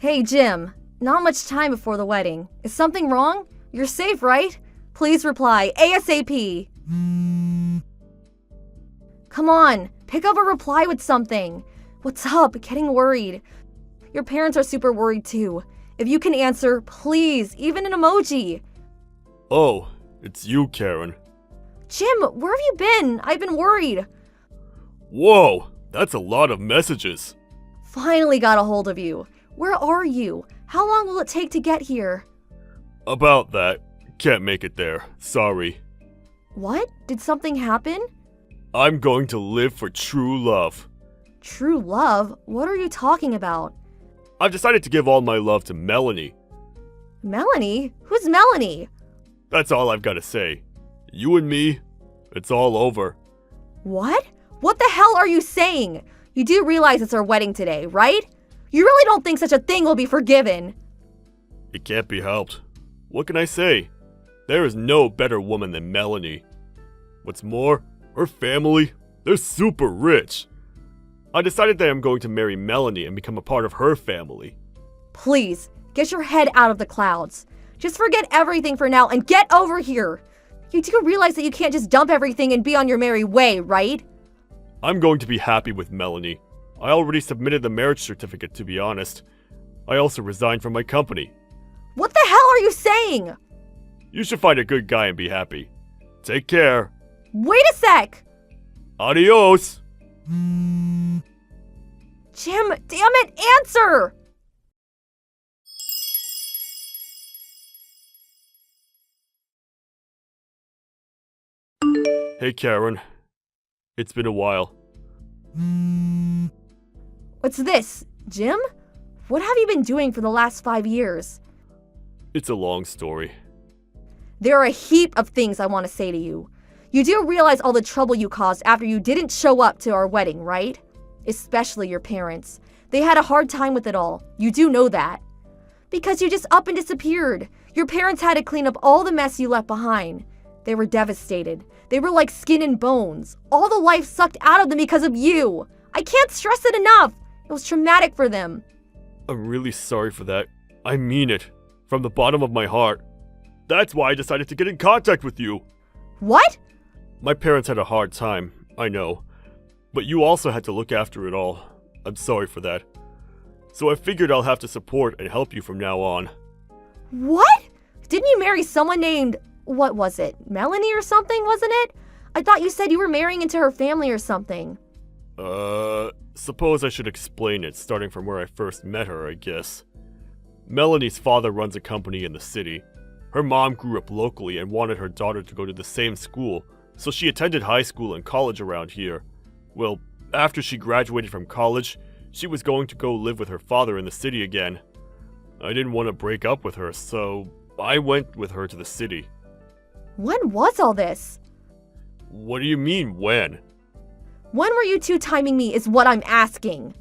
Hey, Jim. Not much time before the wedding. Is something wrong? You're safe, right? Please reply ASAP. Come on, pick up a reply with something. What's up? Getting worried. Your parents are super worried too. If you can answer, please, even an emoji. Oh, it's you, Karen. Jim, where have you been? I've been worried. Whoa, that's a lot of messages. Finally got a hold of you. Where are you? How long will it take to get here? About that. Can't make it there. Sorry. What? Did something happen? I'm going to live for true love. True love? What are you talking about? I've decided to give all my love to Melanie. Melanie? Who's Melanie? That's all I've got to say. You and me, it's all over. What? What the hell are you saying? You do realize it's our wedding today, right? You really don't think such a thing will be forgiven? It can't be helped. What can I say? There is no better woman than Melanie. What's more, her family, they're super rich. I decided that I'm going to marry Melanie and become a part of her family. Please, get your head out of the clouds. Just forget everything for now and get over here. You do realize that you can't just dump everything and be on your merry way, right? I'm going to be happy with Melanie. I already submitted the marriage certificate, to be honest. I also resigned from my company. What the hell are you saying? You should find a good guy and be happy. Take care. Wait a sec! Adios! Jim, damn it, answer! Hey, Karen. It's been a while. What's this, Jim? What have you been doing for the last 5 years? It's a long story. There are a heap of things I want to say to you. You do realize all the trouble you caused after you didn't show up to our wedding, right? Especially your parents. They had a hard time with it all. You do know that. Because you just up and disappeared. Your parents had to clean up all the mess you left behind. They were devastated. They were like skin and bones. All the life sucked out of them because of you. I can't stress it enough. It was traumatic for them. I'm really sorry for that. I mean it. From the bottom of my heart. That's why I decided to get in contact with you. What? My parents had a hard time, I know. But you also had to look after it all. I'm sorry for that. So I figured I'll have to support and help you from now on. What? Didn't you marry someone named, what was it, Melanie or something, wasn't it? I thought you said you were marrying into her family or something. Suppose I should explain it, starting from where I first met her, I guess. Melanie's father runs a company in the city. Her mom grew up locally and wanted her daughter to go to the same school, so she attended high school and college around here. Well, after she graduated from college, she was going to go live with her father in the city again. I didn't want to break up with her, so I went with her to the city. When was all this? What do you mean, when? When were you two timing me is what I'm asking.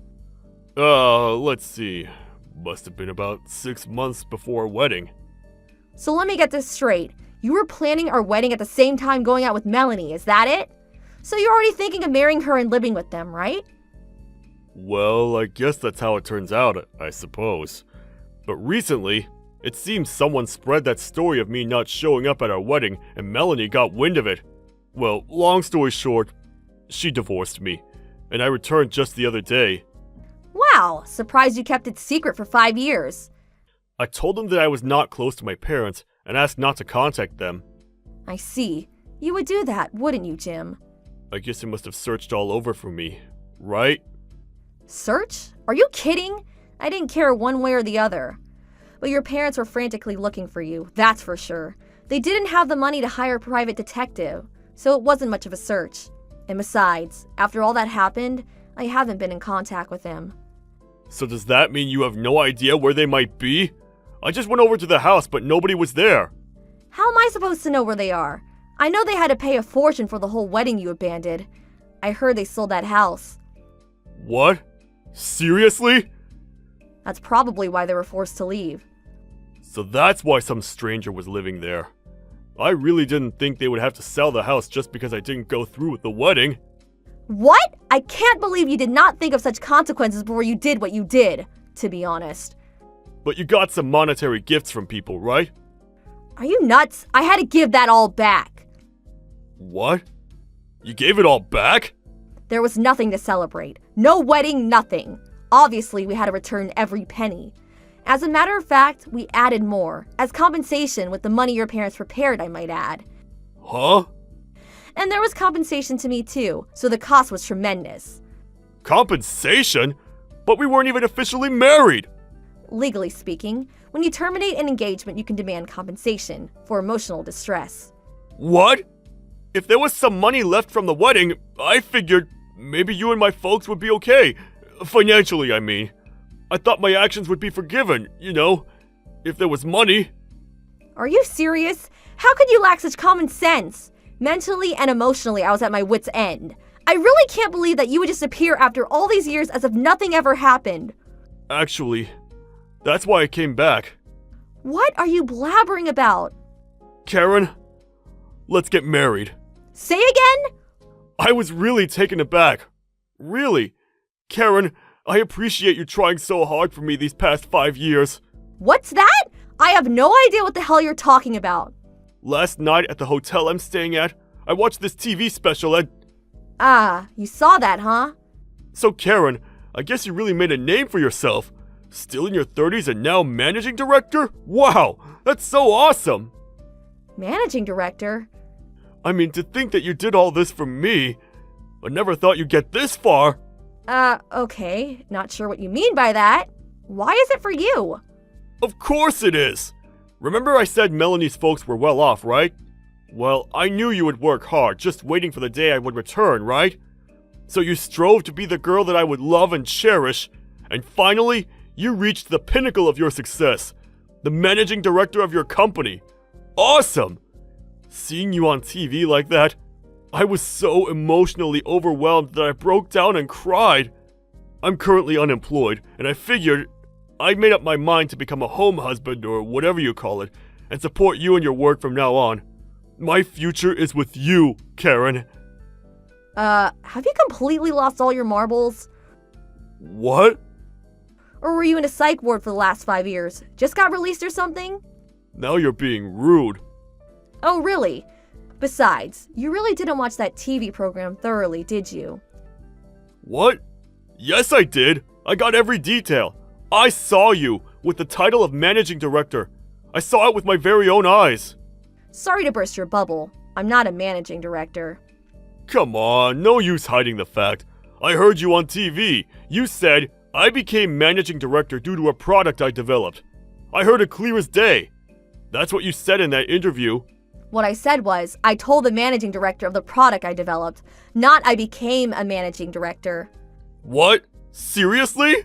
Let's see. Must have been about 6 months before our wedding. So let me get this straight. You were planning our wedding at the same time going out with Melanie, is that it? So you're already thinking of marrying her and living with them, right? Well, I guess that's how it turns out, I suppose. But recently, it seems someone spread that story of me not showing up at our wedding and Melanie got wind of it. Well, long story short, she divorced me, and I returned just the other day. Wow, surprised you kept it secret for 5 years. I told them that I was not close to my parents and asked not to contact them. I see. You would do that, wouldn't you, Jim? I guess they must have searched all over for me, right? Search? Are you kidding? I didn't care one way or the other. But your parents were frantically looking for you, that's for sure. They didn't have the money to hire a private detective, so it wasn't much of a search. And besides, after all that happened, I haven't been in contact with them. So does that mean you have no idea where they might be? I just went over to the house, but nobody was there. How am I supposed to know where they are? I know they had to pay a fortune for the whole wedding you abandoned. I heard they sold that house. What? Seriously? That's probably why they were forced to leave. So that's why some stranger was living there. I really didn't think they would have to sell the house just because I didn't go through with the wedding. What? I can't believe you did not think of such consequences before you did what you did, to be honest. But you got some monetary gifts from people, right? Are you nuts? I had to give that all back. What? You gave it all back? There was nothing to celebrate. No wedding, nothing. Obviously, we had to return every penny. As a matter of fact, we added more, as compensation with the money your parents prepared, I might add. Huh? And there was compensation to me too, so the cost was tremendous. Compensation? But we weren't even officially married! Legally speaking, when you terminate an engagement, you can demand compensation for emotional distress. What? If there was some money left from the wedding, I figured maybe you and my folks would be okay. Financially, I mean. I thought my actions would be forgiven, you know, if there was money. Are you serious? How could you lack such common sense? Mentally and emotionally, I was at my wit's end. I really can't believe that you would just appear after all these years as if nothing ever happened. Actually, that's why I came back. What are you blabbering about? Karen, let's get married. Say again? I was really taken aback. Really. Karen, I appreciate you trying so hard for me these past 5 years. What's that? I have no idea what the hell you're talking about. Last night at the hotel I'm staying at, I watched this TV special and... Ah, you saw that, huh? So Karen, I guess you really made a name for yourself. Still in your 30s and now managing director? Wow, that's so awesome! Managing director? I mean, to think that you did all this for me. I never thought you'd get this far. Okay. Not sure what you mean by that. Why is it for you? Of course it is! Remember I said Melanie's folks were well off, right? Well, I knew you would work hard, just waiting for the day I would return, right? So you strove to be the girl that I would love and cherish, and finally, you reached the pinnacle of your success. The managing director of your company. Awesome! Seeing you on TV like that, I was so emotionally overwhelmed that I broke down and cried. I'm currently unemployed, and I figured I made up my mind to become a home husband or whatever you call it, and support you in your work from now on. My future is with you, Karen. Have you completely lost all your marbles? What? Or were you in a psych ward for the last 5 years? Just got released or something? Now you're being rude. Oh, really? Besides, you really didn't watch that TV program thoroughly, did you? What? Yes, I did. I got every detail. I saw you with the title of managing director. I saw it with my very own eyes. Sorry to burst your bubble. I'm not a managing director. Come on, no use hiding the fact. I heard you on TV. You said, I became managing director due to a product I developed. I heard it clear as day. That's what you said in that interview. What I said was, I told the managing director of the product I developed, not I became a managing director. What? Seriously?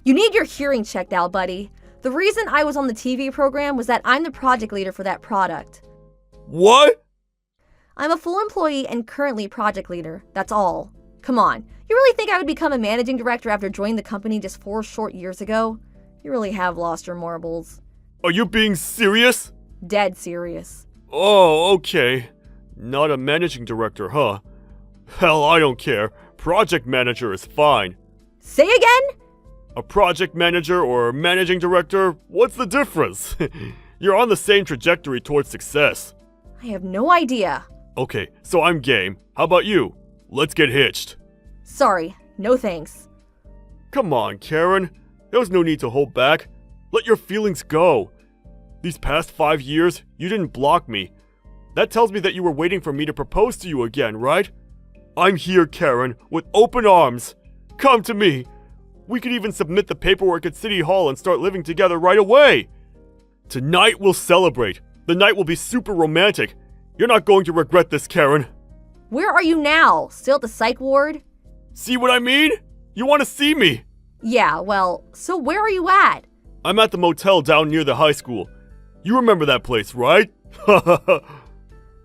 You need your hearing checked out, buddy. The reason I was on the TV program was that I'm the project leader for that product. What? I'm a full employee and currently project leader. That's all. Come on. You really think I would become a managing director after joining the company just 4 short years ago? You really have lost your marbles. Are you being serious? Dead serious. Oh, okay. Not a managing director, huh? Hell, I don't care. Project manager is fine. Say again? A project manager or managing director, what's the difference? You're on the same trajectory towards success. I have no idea. Okay, so I'm game. How about you? Let's get hitched. Sorry, no thanks. Come on, Karen. There's no need to hold back. Let your feelings go. These past 5 years, you didn't block me. That tells me that you were waiting for me to propose to you again, right? I'm here, Karen, with open arms. Come to me. We could even submit the paperwork at City Hall and start living together right away. Tonight we'll celebrate. The night will be super romantic. You're not going to regret this, Karen. Where are you now? Still at the psych ward? See what I mean? You want to see me? Yeah, well, so where are you at? I'm at the motel down near the high school. You remember that place, right?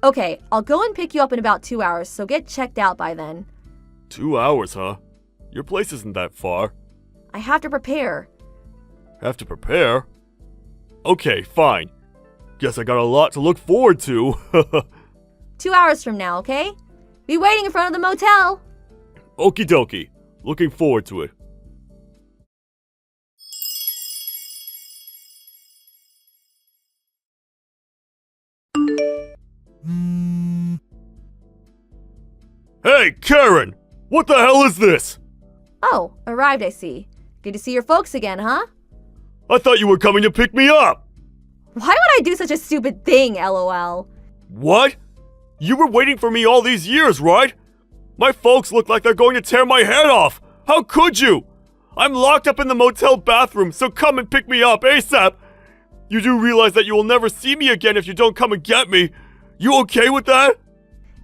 Okay, I'll go and pick you up in about 2 hours, so get checked out by then. 2 hours, huh? Your place isn't that far. I have to prepare. Have to prepare? Okay, fine. Guess I got a lot to look forward to. 2 hours from now, okay? Be waiting in front of the motel. Okie dokie. Looking forward to it. Hey, Karen! What the hell is this? Oh, arrived, I see. Good to see your folks again, huh? I thought you were coming to pick me up! Why would I do such a stupid thing, LOL? What? You were waiting for me all these years, right? My folks look like they're going to tear my head off! How could you? I'm locked up in the motel bathroom, so come and pick me up ASAP! You do realize that you will never see me again if you don't come and get me? You okay with that?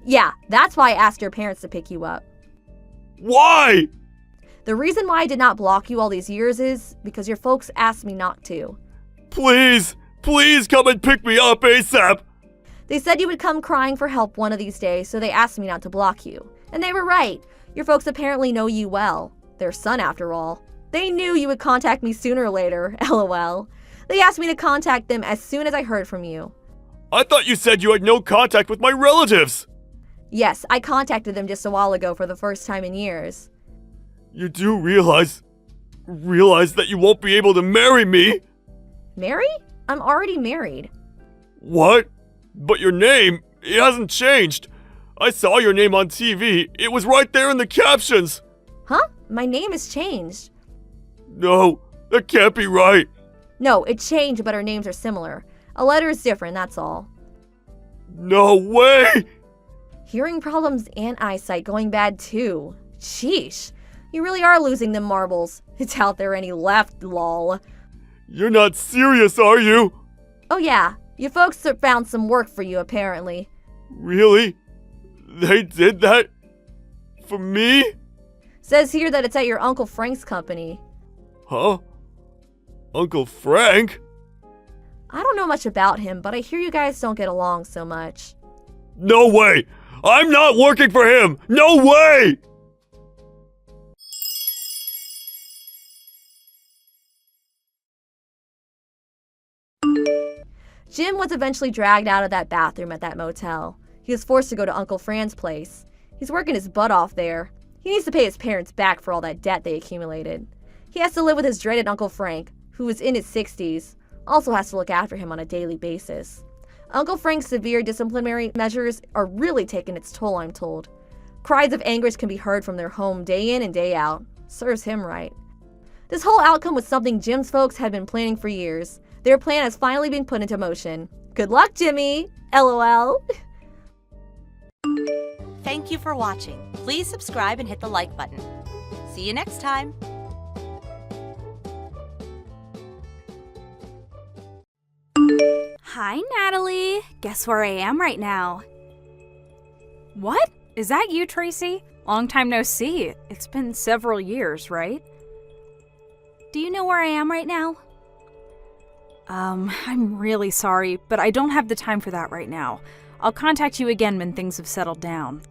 Yeah, that's why I asked your parents to pick you up. Why? The reason why I did not block you all these years is because your folks asked me not to. Please, please come and pick me up ASAP! They said you would come crying for help one of these days, so they asked me not to block you. And they were right. Your folks apparently know you well. Their son, after all. They knew you would contact me sooner or later, LOL. They asked me to contact them as soon as I heard from you. I thought you said you had no contact with my relatives! Yes, I contacted them just a while ago for the first time in years. You do realize that you won't be able to marry me? Marry? I'm already married. What? But your name, it hasn't changed. I saw your name on TV. It was right there in the captions. Huh? My name has changed. No, that can't be right. No, it changed, but our names are similar. A letter is different, that's all. No way! Hearing problems and eyesight going bad too. Sheesh. You really are losing them marbles. It's out there any left, lol. You're not serious, are you? Oh yeah, your folks found some work for you apparently. Really? They did that? For me? Says here that it's at your Uncle Frank's company. Huh? Uncle Frank? I don't know much about him, but I hear you guys don't get along so much. No way! I'm not working for him! No way! Jim was eventually dragged out of that bathroom at that motel. He was forced to go to Uncle Fran's place. He's working his butt off there. He needs to pay his parents back for all that debt they accumulated. He has to live with his dreaded Uncle Frank, who is in his 60s, also has to look after him on a daily basis. Uncle Frank's severe disciplinary measures are really taking its toll, I'm told. Cries of anguish can be heard from their home day in and day out. Serves him right. This whole outcome was something Jim's folks had been planning for years. Their plan has finally been put into motion. Good luck, Jimmy! LOL. Thank you for watching. Please subscribe and hit the like button. See you next time. Hi, Natalie. Guess where I am right now? What? Is that you, Tracy? Long time no see. It's been several years, right? Do you know where I am right now? I'm really sorry, but I don't have the time for that right now. I'll contact you again when things have settled down.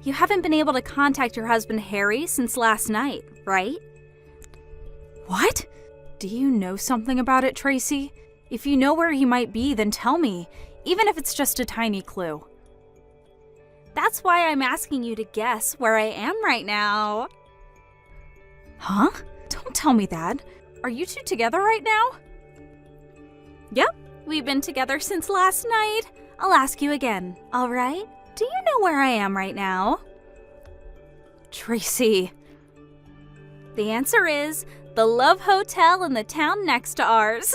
You haven't been able to contact your husband Harry since last night, right? What? Do you know something about it, Tracy? If you know where he might be, then tell me, even if it's just a tiny clue. That's why I'm asking you to guess where I am right now. Huh? Don't tell me that. Are you two together right now? Yep, we've been together since last night. I'll ask you again, all right? Do you know where I am right now? Tracy. The answer is the Love Hotel in the town next to ours.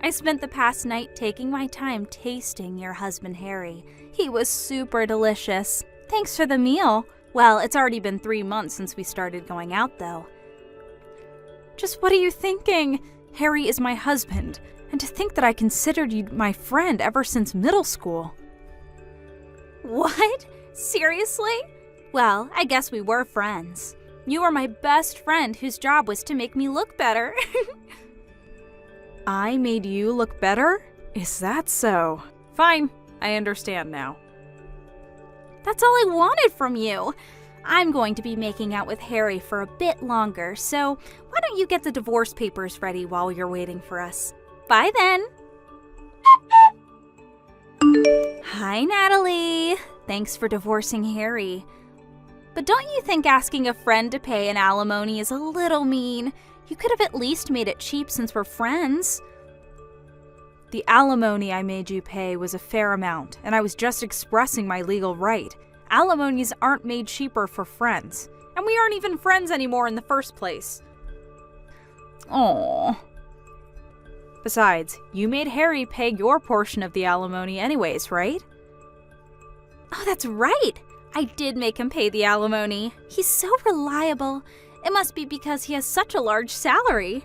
I spent the past night taking my time tasting your husband Harry. He was super delicious. Thanks for the meal. Well, it's already been 3 months since we started going out, though. Just what are you thinking? Harry is my husband, and to think that I considered you my friend ever since middle school. What? Seriously? Well, I guess we were friends. You were my best friend whose job was to make me look better. I made you look better? Is that so? Fine, I understand now. That's all I wanted from you. I'm going to be making out with Harry for a bit longer, so why don't you get the divorce papers ready while you're waiting for us? Bye then. Hi, Natalie. Thanks for divorcing Harry. But don't you think asking a friend to pay an alimony is a little mean? You could have at least made it cheap since we're friends. The alimony I made you pay was a fair amount, and I was just expressing my legal right. Alimonies aren't made cheaper for friends. And we aren't even friends anymore in the first place. Aww. Besides, you made Harry pay your portion of the alimony anyways, right? Oh, that's right! I did make him pay the alimony. He's so reliable. It must be because he has such a large salary.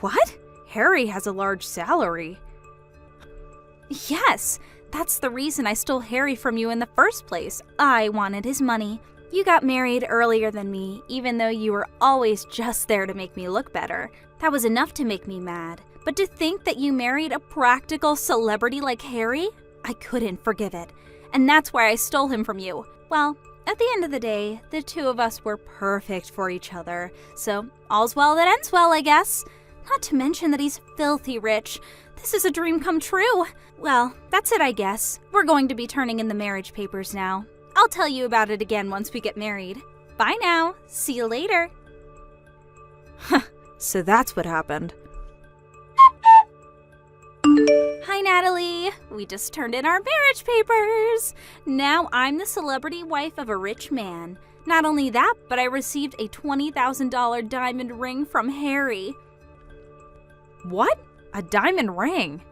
What? Harry has a large salary? Yes, that's the reason I stole Harry from you in the first place. I wanted his money. You got married earlier than me, even though you were always just there to make me look better. That was enough to make me mad. But to think that you married a practical celebrity like Harry? I couldn't forgive it. And that's why I stole him from you. Well, at the end of the day, the two of us were perfect for each other. So, all's well that ends well, I guess. Not to mention that he's filthy rich. This is a dream come true. Well, that's it, I guess. We're going to be turning in the marriage papers now. I'll tell you about it again once we get married. Bye now. See you later. Huh, so that's what happened. Hi, Natalie. We just turned in our marriage papers. Now I'm the celebrity wife of a rich man. Not only that, but I received a $20,000 diamond ring from Harry. What? A diamond ring?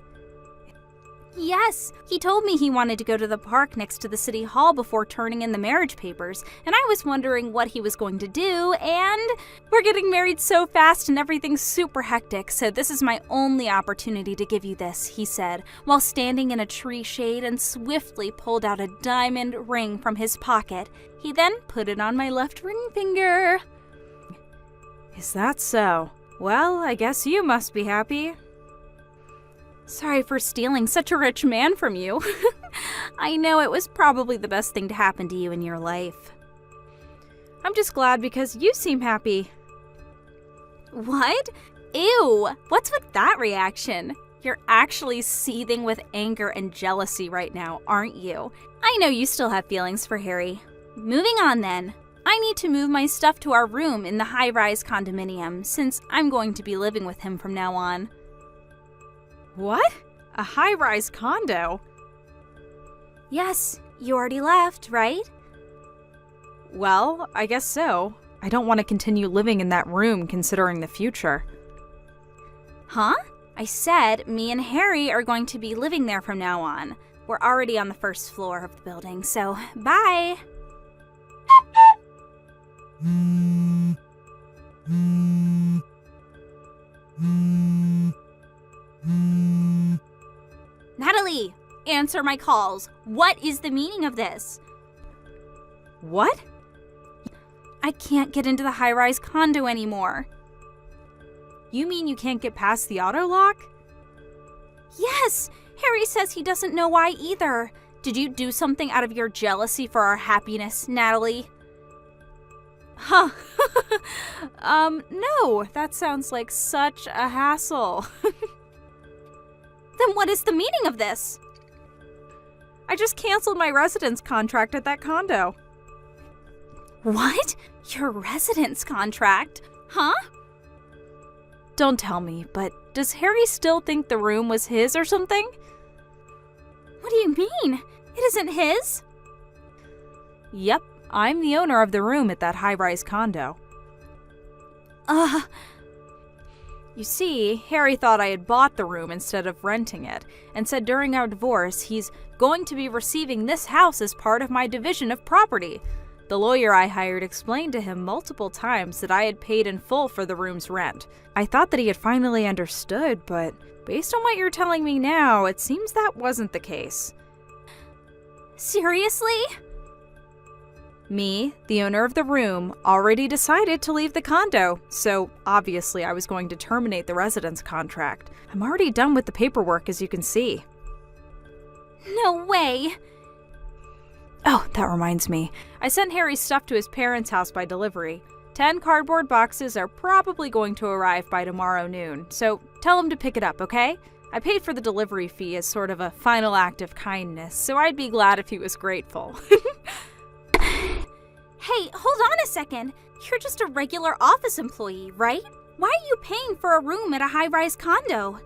Yes, he told me he wanted to go to the park next to the city hall before turning in the marriage papers, and I was wondering what he was going to do, and we're getting married so fast and everything's super hectic, so this is my only opportunity to give you this, he said, while standing in a tree shade and swiftly pulled out a diamond ring from his pocket. He then put it on my left ring finger. Is that so? Well, I guess you must be happy. Sorry for stealing such a rich man from you. I know it was probably the best thing to happen to you in your life. I'm just glad because you seem happy. What? Ew! What's with that reaction? You're actually seething with anger and jealousy right now, aren't you? I know you still have feelings for Harry. Moving on then. I need to move my stuff to our room in the high-rise condominium since I'm going to be living with him from now on. What? A high-rise condo? Yes, you already left, right? Well, I guess so. I don't want to continue living in that room considering the future. Huh? I said me and Harry are going to be living there from now on. We're already on the first floor of the building, so bye! Natalie, answer my calls. What is the meaning of this? What? I can't get into the high-rise condo anymore. You mean you can't get past the auto lock? Yes! Harry says he doesn't know why either. Did you do something out of your jealousy for our happiness, Natalie? Huh. No, that sounds like such a hassle. Then what is the meaning of this? I just canceled my residence contract at that condo. What? Your residence contract? Huh? Don't tell me, but does Harry still think the room was his or something? What do you mean? It isn't his? Yep, I'm the owner of the room at that high-rise condo. You see, Harry thought I had bought the room instead of renting it, and said during our divorce he's going to be receiving this house as part of my division of property. The lawyer I hired explained to him multiple times that I had paid in full for the room's rent. I thought that he had finally understood, but based on what you're telling me now, it seems that wasn't the case. Seriously? Me, the owner of the room, already decided to leave the condo, so obviously I was going to terminate the residence contract. I'm already done with the paperwork, as you can see. No way! Oh, that reminds me. I sent Harry's stuff to his parents' house by delivery. 10 cardboard boxes are probably going to arrive by tomorrow noon, so tell him to pick it up, okay? I paid for the delivery fee as sort of a final act of kindness, so I'd be glad if he was grateful. Hey, hold on a second. You're just a regular office employee, right? Why are you paying for a room at a high-rise condo?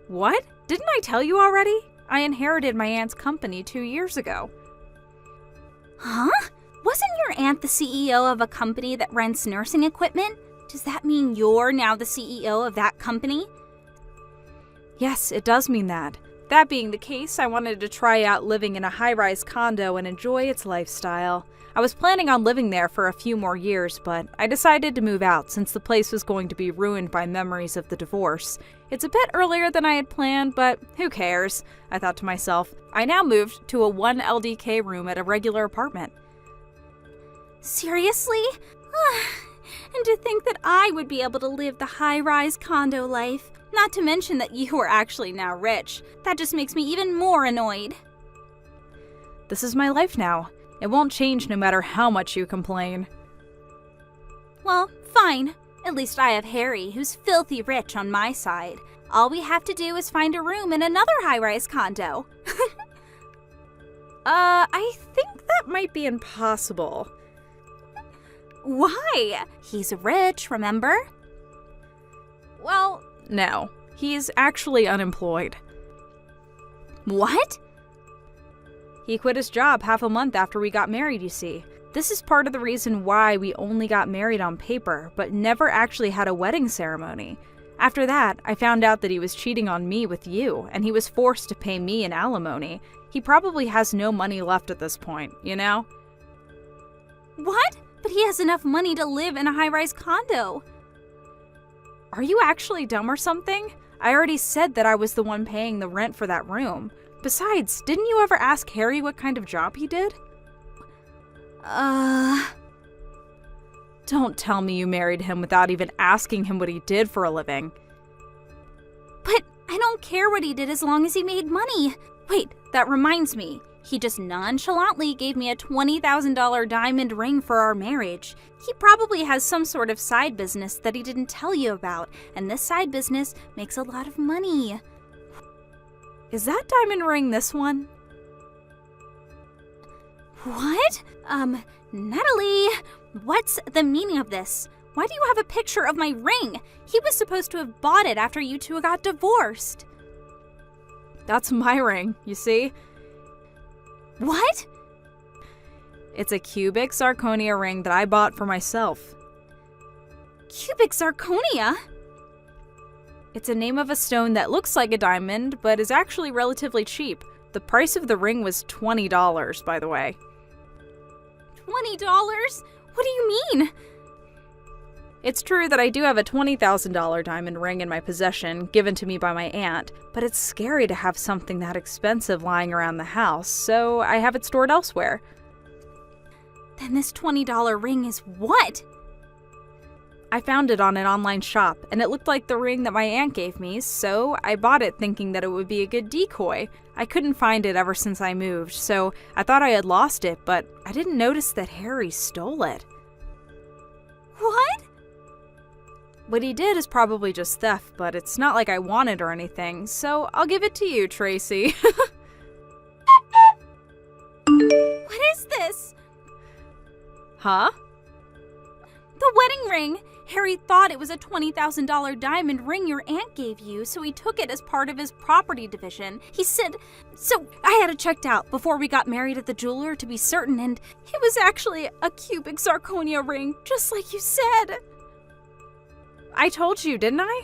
What? Didn't I tell you already? I inherited my aunt's company 2 years ago. Huh? Wasn't your aunt the CEO of a company that rents nursing equipment? Does that mean you're now the CEO of that company? Yes, it does mean that. That being the case, I wanted to try out living in a high-rise condo and enjoy its lifestyle. I was planning on living there for a few more years, but I decided to move out since the place was going to be ruined by memories of the divorce. It's a bit earlier than I had planned, but who cares? I thought to myself. I now moved to a 1 LDK room at a regular apartment. Seriously? And to think that I would be able to live the high-rise condo life. Not to mention that you are actually now rich. That just makes me even more annoyed. This is my life now. It won't change no matter how much you complain. Well, fine. At least I have Harry, who's filthy rich on my side. All we have to do is find a room in another high-rise condo. I think that might be impossible. Why? He's rich, remember? Well, no. He's actually unemployed. What? He quit his job half a month after we got married, you see. This is part of the reason why we only got married on paper, but never actually had a wedding ceremony. After that, I found out that he was cheating on me with you, and he was forced to pay me an alimony. He probably has no money left at this point, you know? What? But he has enough money to live in a high-rise condo. Are you actually dumb or something? I already said that I was the one paying the rent for that room. Besides, didn't you ever ask Harry what kind of job he did? Don't tell me you married him without even asking him what he did for a living. But I don't care what he did as long as he made money. Wait, that reminds me. He just nonchalantly gave me a $20,000 diamond ring for our marriage. He probably has some sort of side business that he didn't tell you about, and this side business makes a lot of money. Is that diamond ring this one? What? Natalie, what's the meaning of this? Why do you have a picture of my ring? He was supposed to have bought it after you two got divorced. That's my ring, you see? What? It's a cubic zirconia ring that I bought for myself. Cubic zirconia? It's a name of a stone that looks like a diamond, but is actually relatively cheap. The price of the ring was $20, by the way. $20? What do you mean? It's true that I do have a $20,000 diamond ring in my possession, given to me by my aunt, but it's scary to have something that expensive lying around the house, so I have it stored elsewhere. Then this $20 ring is what? I found it on an online shop, and it looked like the ring that my aunt gave me, so I bought it thinking that it would be a good decoy. I couldn't find it ever since I moved, so I thought I had lost it, but I didn't notice that Harry stole it. What? What he did is probably just theft, but it's not like I want it or anything, so I'll give it to you, Tracy. What is this? Huh? The wedding ring! Harry thought it was a $20,000 diamond ring your aunt gave you, so he took it as part of his property division. He said, so I had it checked out before we got married at the jeweler to be certain, and it was actually a cubic zirconia ring, just like you said. I told you, didn't I?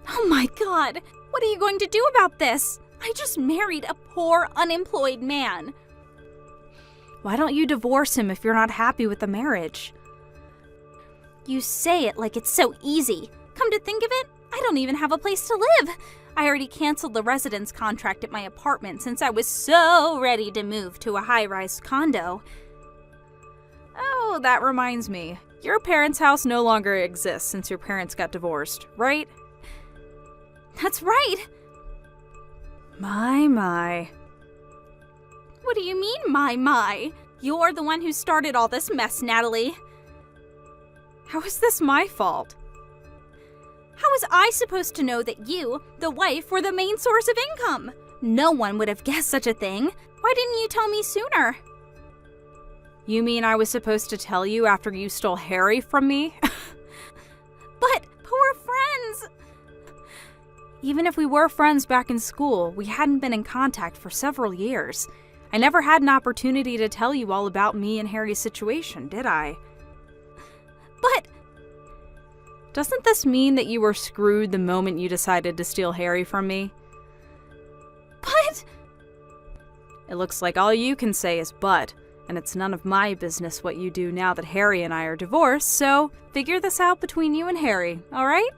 Oh my God, what are you going to do about this? I just married a poor, unemployed man. Why don't you divorce him if you're not happy with the marriage? You say it like it's so easy. Come to think of it, I don't even have a place to live. I already canceled the residence contract at my apartment since I was so ready to move to a high-rise condo. Oh, that reminds me. Your parents' house no longer exists since your parents got divorced, right? That's right. My. What do you mean, my? You're the one who started all this mess, Natalie. How is this my fault? How was I supposed to know that you, the wife, were the main source of income? No one would have guessed such a thing. Why didn't you tell me sooner? You mean I was supposed to tell you after you stole Harry from me? But poor friends! Even if we were friends back in school, we hadn't been in contact for several years. I never had an opportunity to tell you all about me and Harry's situation, did I? But doesn't this mean that you were screwed the moment you decided to steal Harry from me? But it looks like all you can say is but, and it's none of my business what you do now that Harry and I are divorced, so figure this out between you and Harry, alright?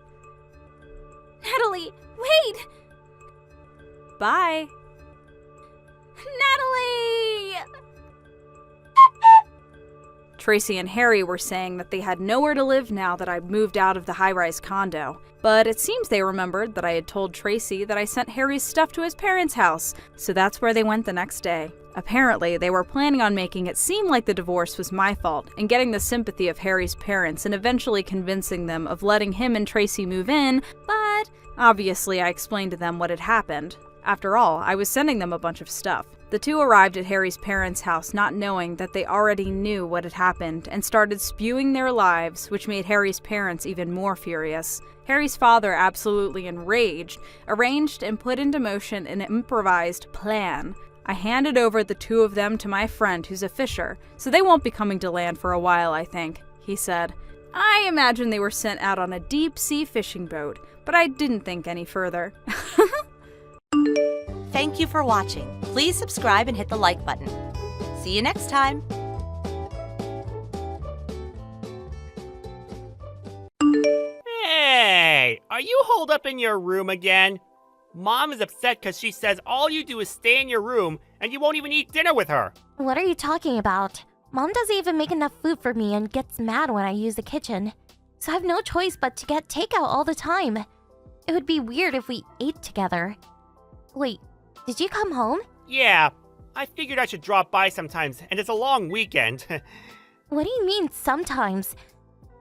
Natalie, wait! Bye. Natalie! Tracy and Harry were saying that they had nowhere to live now that I'd moved out of the high-rise condo. But it seems they remembered that I had told Tracy that I sent Harry's stuff to his parents' house, so that's where they went the next day. Apparently, they were planning on making it seem like the divorce was my fault and getting the sympathy of Harry's parents and eventually convincing them of letting him and Tracy move in, but obviously I explained to them what had happened. After all, I was sending them a bunch of stuff. The two arrived at Harry's parents' house not knowing that they already knew what had happened and started spewing their lives, which made Harry's parents even more furious. Harry's father, absolutely enraged, arranged and put into motion an improvised plan. I handed over the two of them to my friend who's a fisher, so they won't be coming to land for a while, I think, he said. I imagine they were sent out on a deep-sea fishing boat, but I didn't think any further. Thank you for watching. Please subscribe and hit the like button. See you next time. Hey, are you holed up in your room again? Mom is upset because she says all you do is stay in your room and you won't even eat dinner with her. What are you talking about? Mom doesn't even make enough food for me and gets mad when I use the kitchen. So I have no choice but to get takeout all the time. It would be weird if we ate together. Wait, did you come home? Yeah, I figured I should drop by sometimes, and it's a long weekend. What do you mean sometimes?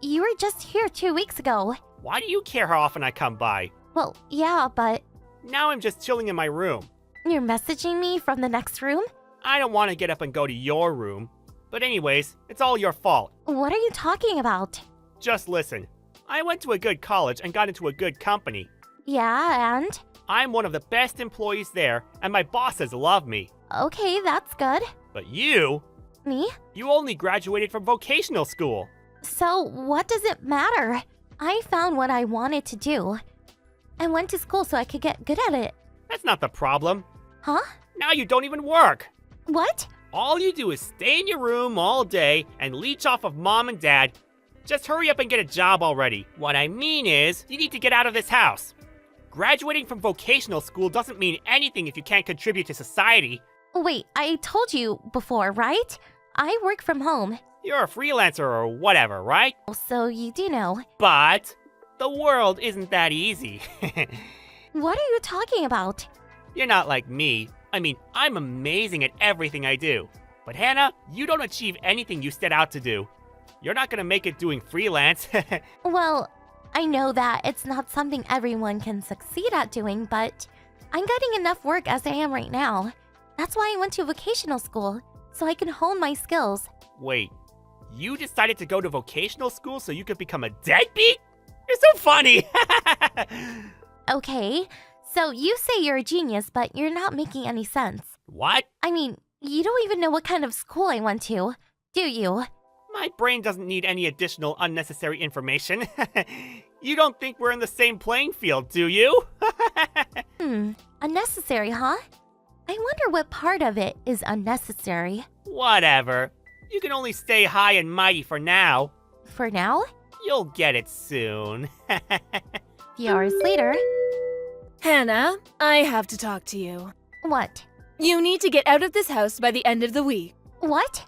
You were just here 2 weeks ago. Why do you care how often I come by? Well, yeah, but Now I'm just chilling in my room. you're messaging me from the next room? I don't want to get up and go to your room. But anyways, it's all your fault. What are you talking about? Just listen. I went to a good college and got into a good company. Yeah, and? I'm one of the best employees there, and my bosses love me. Okay, that's good. But you Me? only graduated from vocational school. So, what does it matter? I found what I wanted to do. I went to school so I could get good at it. That's not the problem. Huh? Now you don't even work. What? All you do is stay in your room all day and leech off of mom and dad. Just hurry up and get a job already. What I mean is, you need to get out of this house. Graduating from vocational school doesn't mean anything if you can't contribute to society. Wait, I told you before, right? I work from home, You're a freelancer or whatever, right? so you do know. But the world isn't that easy. What are you talking about? You're not like me. I mean, I'm amazing at everything I do. But Hannah, you don't achieve anything you set out to do. You're not gonna make it doing freelance. Well, I know that it's not something everyone can succeed at doing, but I'm getting enough work as I am right now. That's why I went to vocational school, so I can hone my skills. Wait, you decided to go to vocational school so you could become a deadbeat? You're so funny! Okay, so you say you're a genius, but you're not making any sense. What? I mean, you don't even know what kind of school I went to, do you? My brain doesn't need any additional unnecessary information. You don't think we're in the same playing field, do you? Unnecessary, huh? I wonder what part of it is unnecessary. Whatever. You can only stay high and mighty for now. For now? You'll get it soon. Few hours later. Hannah, I have to talk to you. What? You need to get out of this house by the end of the week. What?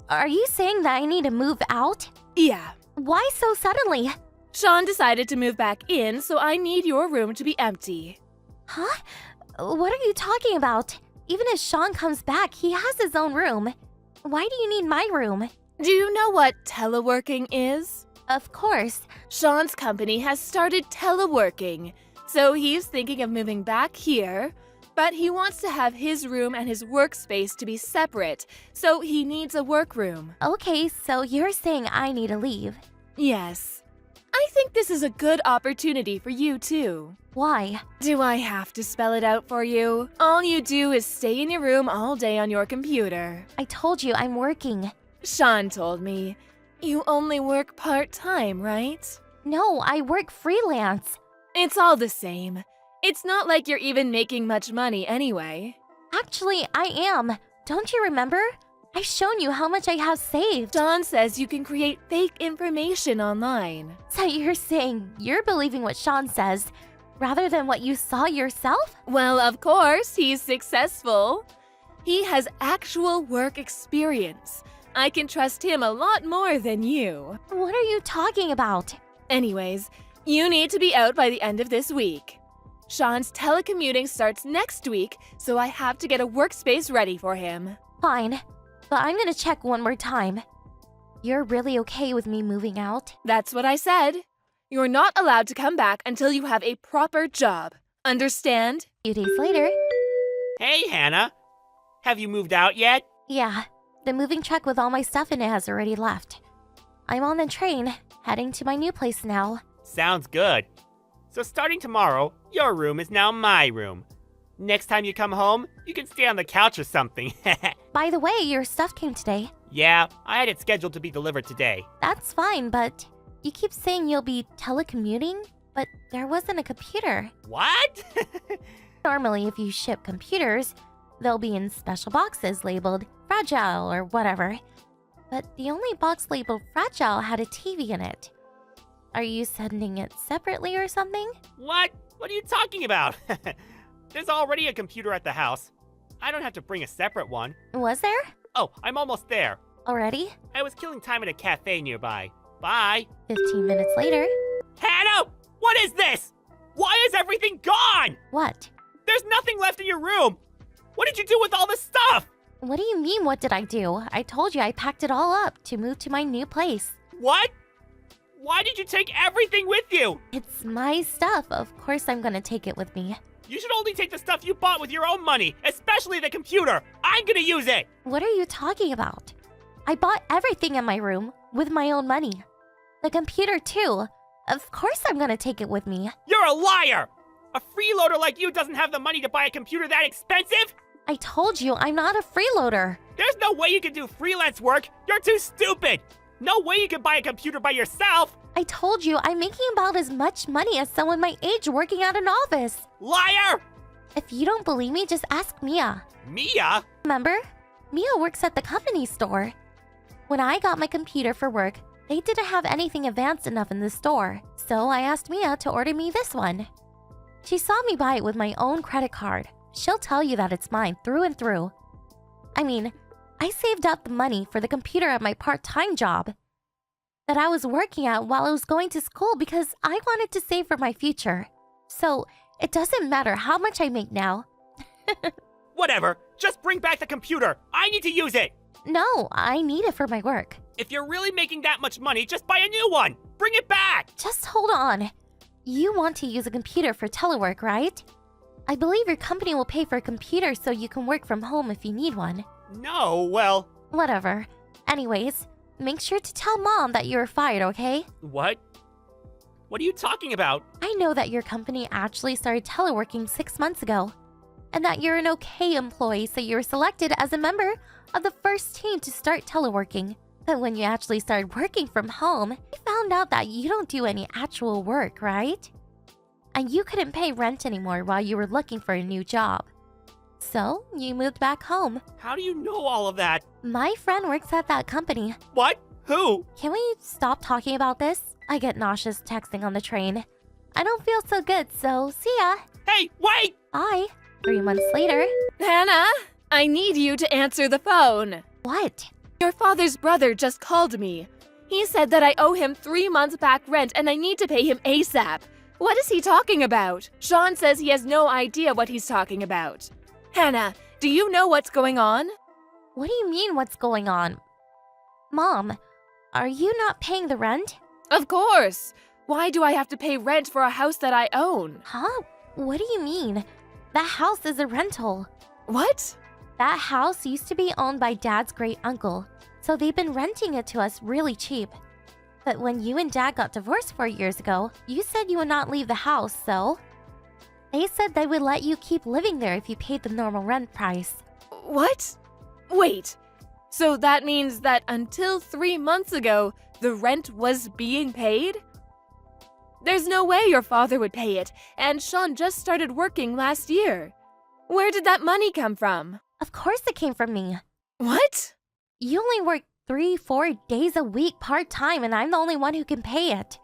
Are you saying that I need to move out? Yeah. Why so suddenly? Sean decided to move back in, so I need your room to be empty. Huh? What are you talking about? Even if Sean comes back, he has his own room. Why do you need my room? Do you know what teleworking is? Of course. Sean's company has started teleworking, so he's thinking of moving back here, but he wants to have his room and his workspace to be separate, so he needs a workroom. Okay, so you're saying I need to leave. Yes. I think this is a good opportunity for you, too. Why? Do I have to spell it out for you? All you do is stay in your room all day on your computer. I told you I'm working. Sean told me. You only work part-time, right? No, I work freelance. It's all the same. It's not like you're even making much money anyway. Actually, I am. Don't you remember? I've shown you how much I have saved. Sean says you can create fake information online. So you're saying you're believing what Sean says rather than what you saw yourself? Well, of course, he's successful. He has actual work experience. I can trust him a lot more than you. What are you talking about? Anyways, you need to be out by the end of this week. Sean's telecommuting starts next week, so I have to get a workspace ready for him. Fine, but I'm gonna check one more time. You're really okay with me moving out? That's what I said. You're not allowed to come back until you have a proper job. Understand? A few days later, Hey, Hannah. Have you moved out yet? yeah, the moving truck with all my stuff in it has already left. I'm on the train, heading to my new place now. Sounds good. So starting tomorrow, your room is now my room. Next time you come home, you can stay on the couch or something. By the way, your stuff came today. Yeah, I had it scheduled to be delivered today. That's fine, but you keep saying you'll be telecommuting, but there wasn't a computer. What? Normally, if you ship computers, they'll be in special boxes labeled fragile or whatever. But the only box labeled fragile had a TV in it. Are you sending it separately or something? What? What are you talking about? There's already a computer at the house. I don't have to bring a separate one. Was there? Oh, I'm almost there. Already? I was killing time at a cafe nearby. Bye. 15 minutes later. Hannah! What is this? Why is everything gone? What? There's nothing left in your room. What did you do with all the stuff? What do you mean, what did I do? I told you I packed it all up to move to my new place. What? Why did you take everything with you? It's my stuff. Of course I'm gonna take it with me. You should only take the stuff you bought with your own money, especially the computer. I'm gonna use it. What are you talking about? I bought everything in my room with my own money. The computer too. Of course I'm gonna take it with me. You're a liar! A freeloader like you doesn't have the money to buy a computer that expensive? I told you I'm not a freeloader. There's no way you can do freelance work. You're too stupid. No way you can buy a computer by yourself. I told you I'm making about as much money as someone my age working at an office. Liar! If you don't believe me, just ask Mia. Mia? Remember? Mia works at the company store. When I got my computer for work, they didn't have anything advanced enough in the store, so I asked Mia to order me this one. She saw me buy it with my own credit card. She'll tell you that it's mine through and through. I mean, I saved up the money for the computer at my part-time job that I was working at while I was going to school because I wanted to save for my future. So, it doesn't matter how much I make now. Whatever. Just bring back the computer. I need to use it. No, I need it for my work. If you're really making that much money, just buy a new one. Bring it back. Just hold on. You want to use a computer for telework, right? I believe your company will pay for a computer so you can work from home if you need one. No, well... Whatever. Anyways, make sure to tell Mom that you were fired, okay? What? What are you talking about? I know that your company actually started teleworking 6 months ago, and that you're an okay employee, so you were selected as a member of the first team to start teleworking. But when you actually started working from home, you found out that you don't do any actual work, right? And you couldn't pay rent anymore while you were looking for a new job. So, you moved back home. How do you know all of that? My friend works at that company. What? Who? Can we stop talking about this? I get nauseous texting on the train. I don't feel so good, so see ya. Hey, wait! Bye. 3 months later. Hannah, I need you to answer the phone. What? Your father's brother just called me. He said that I owe him 3 months back rent and I need to pay him ASAP. What is he talking about? Sean says he has no idea what he's talking about. Hannah, do you know what's going on? What do you mean, what's going on? Mom, are you not paying the rent? Of course. Why do I have to pay rent for a house that I own? Huh? What do you mean? That house is a rental. What? That house used to be owned by Dad's great uncle, so they've been renting it to us really cheap. But when you and Dad got divorced 4 years ago, you said you would not leave the house, so... They said they would let you keep living there if you paid the normal rent price. What? Wait. So that means that until 3 months ago, the rent was being paid? There's no way your father would pay it, and Sean just started working last year. Where did that money come from? Of course it came from me. What? You only work 3-4 days a week part-time, and I'm the only one who can pay it.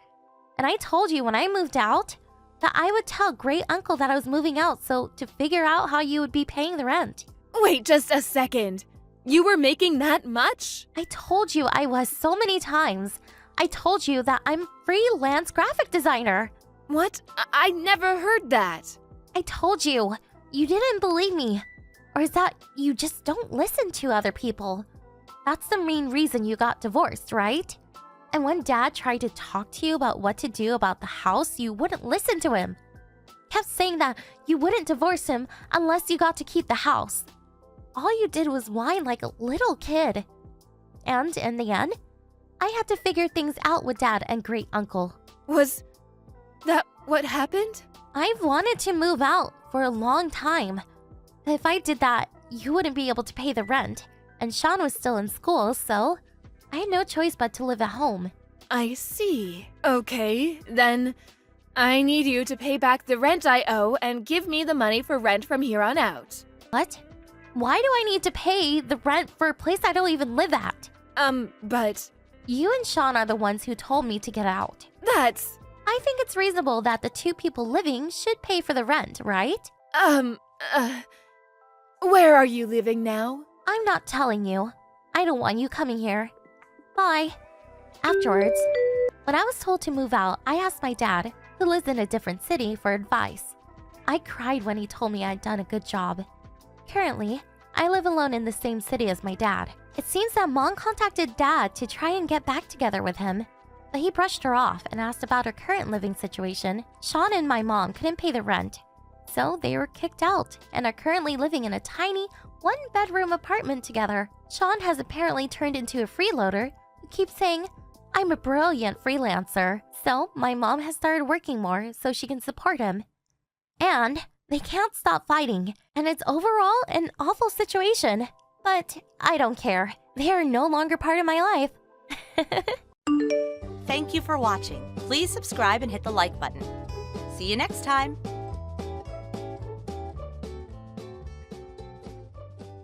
And I told you when I moved out that I would tell great uncle that I was moving out so to figure out how you would be paying the rent. Wait just a second. You were making that much? I told you I was so many times. I told you that I'm freelance graphic designer. What? I never heard that. I told you. You didn't believe me. Or is that you just don't listen to other people? That's the main reason you got divorced, right? And when Dad tried to talk to you about what to do about the house, you wouldn't listen to him. Kept saying that you wouldn't divorce him unless you got to keep the house. All you did was whine like a little kid. And in the end, I had to figure things out with Dad and great uncle. Was that what happened? I've wanted to move out for a long time. If I did that, you wouldn't be able to pay the rent. And Sean was still in school, so I had no choice but to live at home. I see. Okay, then I need you to pay back the rent I owe and give me the money for rent from here on out. What? Why do I need to pay the rent for a place I don't even live at? But You and Sean are the ones who told me to get out. that's... I think it's reasonable that the two people living should pay for the rent, right? Where are you living now? I'm not telling you. I don't want you coming here. Bye. Afterwards, when I was told to move out, I asked my dad, who lives in a different city, for advice. I cried when he told me I'd done a good job. Currently, I live alone in the same city as my dad. It seems that Mom contacted Dad to try and get back together with him, but he brushed her off and asked about her current living situation. Sean and my mom couldn't pay the rent, so they were kicked out and are currently living in a tiny one-bedroom apartment together. Sean has apparently turned into a freeloader who keeps saying, "I'm a brilliant freelancer." So my mom has started working more so she can support him. And they can't stop fighting, and it's overall an awful situation. But I don't care. They are no longer part of my life. Thank you for watching. Please subscribe and hit the like button. See you next time.